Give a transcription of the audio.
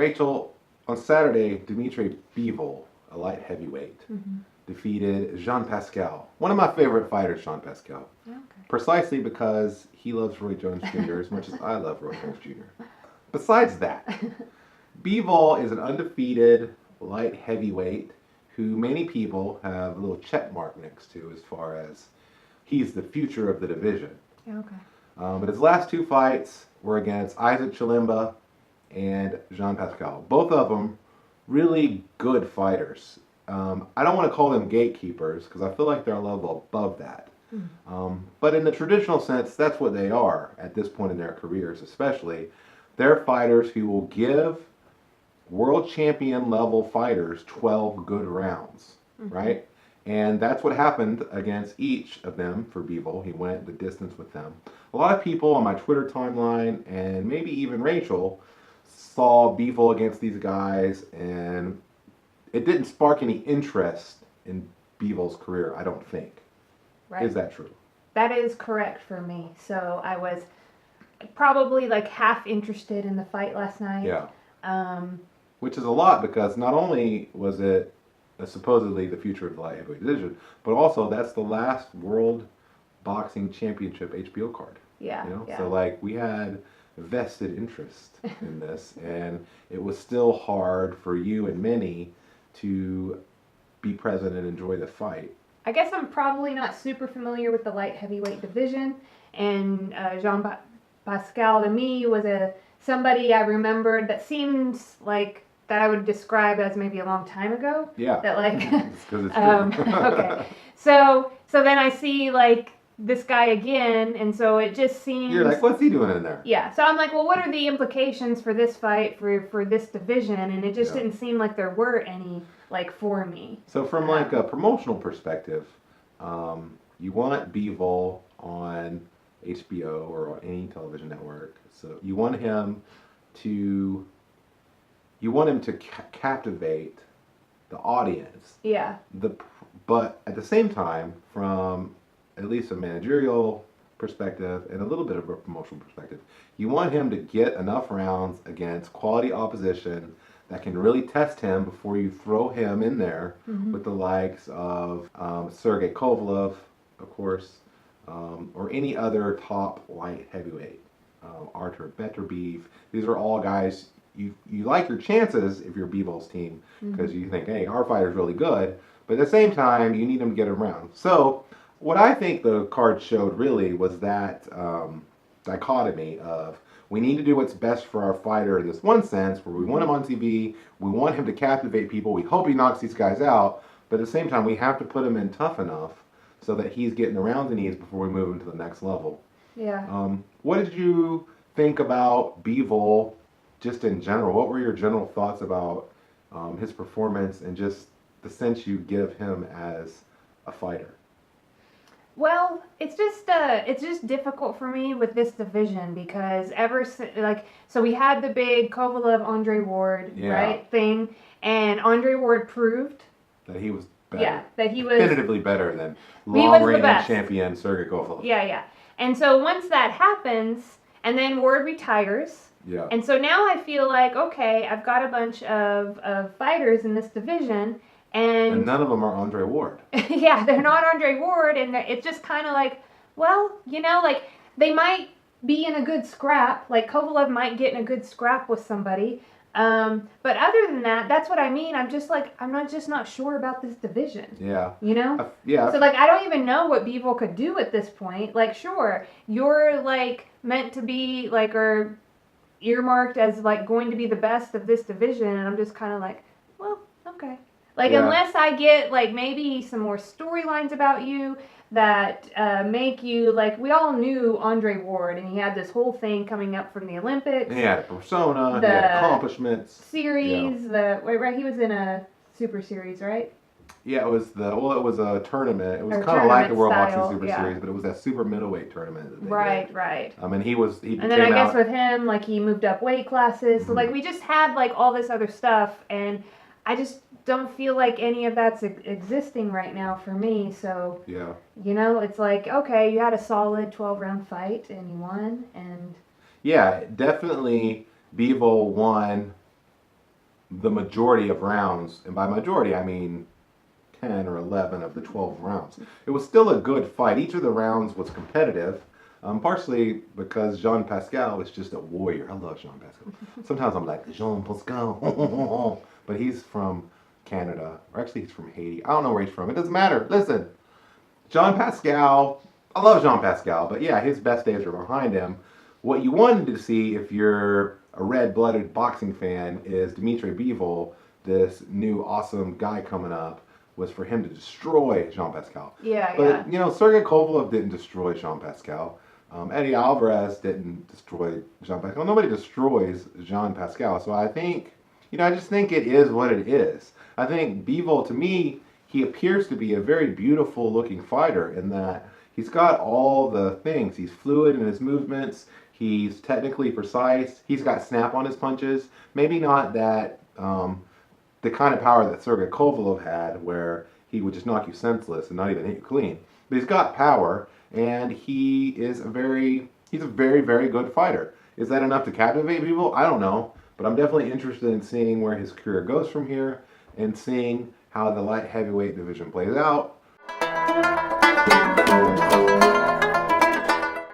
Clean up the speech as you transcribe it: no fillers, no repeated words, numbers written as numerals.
Rachel, on Saturday, Dmitry Bivol, a light heavyweight, defeated Jean Pascal. One of my favorite fighters, Jean Pascal. Okay. Precisely because he loves Roy Jones Jr. as much as I love Roy Jones Jr. Besides that, Bivol is an undefeated light heavyweight who many people have a little check mark next to as far as he's the future of the division. Okay. But his last two fights were against Isaac Chilemba and Jean Pascal. Both of them really good fighters. I don't want to call them gatekeepers because I feel like they're a level above that. But in the traditional sense, that's what they are at this point in their careers, especially. They're fighters who will give world champion level fighters 12 good rounds, right? And that's what happened against each of them for Bivol. He went the distance with them. A lot of people on my Twitter timeline and maybe even Rachel saw Bivol against these guys, and it didn't spark any interest in Bivol's career, I don't think. Right. Is that true? That is correct for me. So I was probably like half interested in the fight last night. Yeah. Which is a lot because not only was it supposedly the future of the light heavyweight division, but also that's the last World Boxing Championship HBO card. Yeah. You know? Yeah. So like we had vested interest in this, and it was still hard for you and many to be present and enjoy the fight. I guess I'm probably not super familiar with the light heavyweight division, and Jean Pascal to me was somebody I remembered that seems like that I would describe as maybe a long time ago. Yeah. That like. It's 'cause it's true. Okay. So then I see like this guy again, and so it just seems. You're like, what's he doing in there? Yeah. So I'm like, well, what are the implications for this fight for this division? And it just didn't seem like there were any like for me. So from like a promotional perspective, you want Bivol on HBO or on any television network. So you want him to captivate the audience. Yeah. But at the same time, from at least a managerial perspective and a little bit of a promotional perspective, you want him to get enough rounds against quality opposition that can really test him before you throw him in there with the likes of Sergey Kovalev, of course, or any other top light heavyweight. Artur Beterbiev. These are all guys you like your chances if you're Bivol's team because you think, hey, our fighter's really good, but at the same time, you need him to get around. So what I think the card showed really was that dichotomy of we need to do what's best for our fighter in this one sense where we want him on TV, we want him to captivate people, we hope he knocks these guys out, but at the same time we have to put him in tough enough so that he's getting around the knees before we move him to the next level. Yeah. What did you think about Bivol just in general? What were your general thoughts about his performance and just the sense you give him as a fighter? Well, it's just difficult for me with this division because so we had the big Kovalev Andre Ward right thing, and Andre Ward proved that he was better. Yeah, that he was definitively better than long-reigning champion Sergey Kovalev. Yeah. And so once that happens, and then Ward retires. Yeah. And so now I feel like, okay, I've got a bunch of fighters in this division. And none of them are Andre Ward. Yeah, they're not Andre Ward, and it's just kind of like, well, like they might be in a good scrap, like Kovalev might get in a good scrap with somebody, but other than that, that's what I mean. I'm just like, I'm not sure about this division. Yeah. Yeah. So like, I don't even know what Bivol could do at this point. Like, sure, you're like meant to be like, or earmarked as like going to be the best of this division, and I'm just kind of like, well, okay. Like, unless I get, like, maybe some more storylines about you that make you, like, we all knew Andre Ward, and he had this whole thing coming up from the Olympics. And he had a persona, he had accomplishments. Series, he was in a Super Series, right? Yeah, it was a tournament. It was kind of like the World Boxing Super Series, but it was that super middleweight tournament that they did. Right. And then I guess with him, like, he moved up weight classes. So, like, we just had, like, all this other stuff, and I just don't feel like any of that's existing right now for me. So, it's like, okay, you had a solid 12-round fight and you won. And yeah, definitely Bivol won the majority of rounds, and by majority I mean 10 or 11 of the 12 rounds. It was still a good fight. Each of the rounds was competitive, partially because Jean Pascal is just a warrior. I love Jean Pascal. Sometimes I'm like, Jean Pascal. But he's from Canada, or actually he's from Haiti. I don't know where he's from. It doesn't matter. Listen, Jean Pascal, I love Jean Pascal, but yeah, his best days are behind him. What you wanted to see if you're a red-blooded boxing fan is Dmitry Bivol, this new awesome guy coming up, was for him to destroy Jean Pascal. Yeah, But, you know, Sergey Kovalev didn't destroy Jean Pascal. Eddie Alvarez didn't destroy Jean Pascal. Nobody destroys Jean Pascal. So I think, you know, I just think it is what it is. I think Bivol, to me, he appears to be a very beautiful looking fighter in that he's got all the things. He's fluid in his movements. He's technically precise. He's got snap on his punches. Maybe not that the kind of power that Sergey Kovalev had, where he would just knock you senseless and not even hit you clean. But he's got power, and he's a very, very good fighter. Is that enough to captivate people? I don't know, but I'm definitely interested in seeing where his career goes from here and seeing how the light heavyweight division plays out.